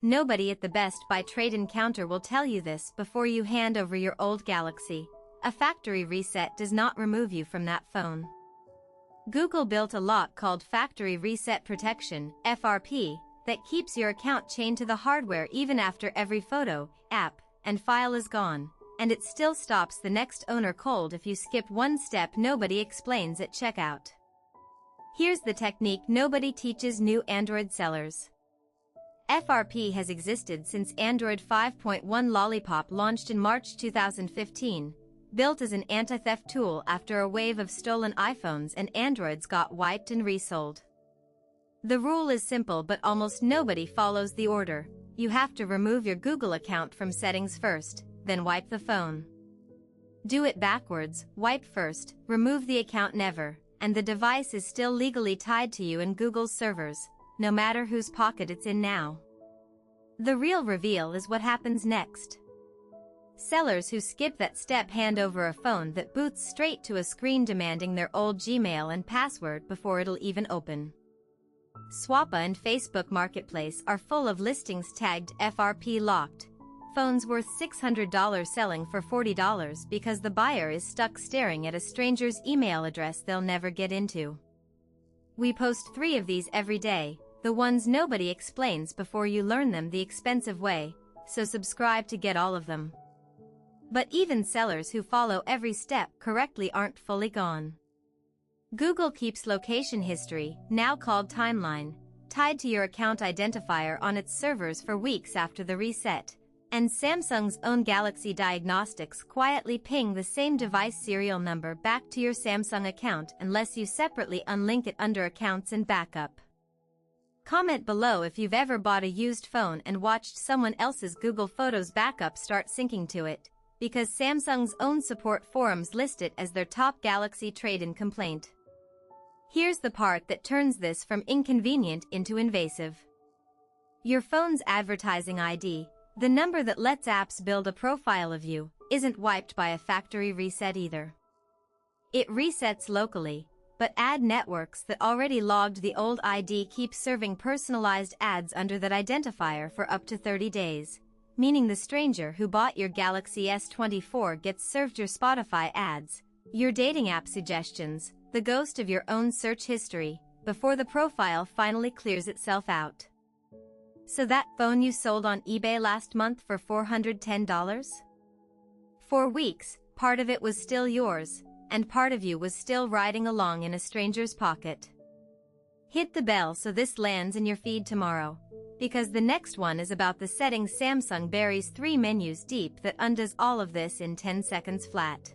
Nobody at the Best Buy trade-in counter will tell you this before you hand over your old Galaxy. A factory reset does not remove you from that phone. Google built a lock called Factory Reset Protection, FRP, that keeps your account chained to the hardware even after every photo, app, and file is gone, and it still stops the next owner cold if you skip one step nobody explains at checkout. Here's the technique nobody teaches new Android sellers. FRP has existed since Android 5.1 Lollipop launched in March 2015, built as an anti-theft tool after a wave of stolen iPhones and Androids got wiped and resold. The rule is simple but almost nobody follows the order. You have to remove your Google account from settings first, then wipe the phone. Do it backwards, wipe first, remove the account never, and the device is still legally tied to you in Google's servers, no matter whose pocket it's in now. The real reveal is what happens next. Sellers who skip that step hand over a phone that boots straight to a screen demanding their old Gmail and password before it'll even open. Swappa and Facebook Marketplace are full of listings tagged FRP locked. Phones worth $600 selling for $40 because the buyer is stuck staring at a stranger's email address they'll never get into. We post 3 of these every day, the ones nobody explains before you learn them the expensive way, so subscribe to get all of them. But even sellers who follow every step correctly aren't fully gone. Google keeps location history, now called timeline, tied to your account identifier on its servers for weeks after the reset, and Samsung's own Galaxy Diagnostics quietly ping the same device serial number back to your Samsung account unless you separately unlink it under Accounts and Backup. Comment below if you've ever bought a used phone and watched someone else's Google Photos backup start syncing to it, because Samsung's own support forums list it as their top Galaxy trade-in complaint. Here's the part that turns this from inconvenient into invasive. Your phone's advertising ID, the number that lets apps build a profile of you, isn't wiped by a factory reset either. It resets locally, but ad networks that already logged the old ID keep serving personalized ads under that identifier for up to 30 days, meaning the stranger who bought your Galaxy S24 gets served your Spotify ads, your dating app suggestions, the ghost of your own search history, before the profile finally clears itself out. So that phone you sold on eBay last month for $410? For weeks, part of it was still yours, and part of you was still riding along in a stranger's pocket. Hit the bell so this lands in your feed tomorrow, because the next one is about the settings Samsung buries 3 menus deep that undoes all of this in 10 seconds flat.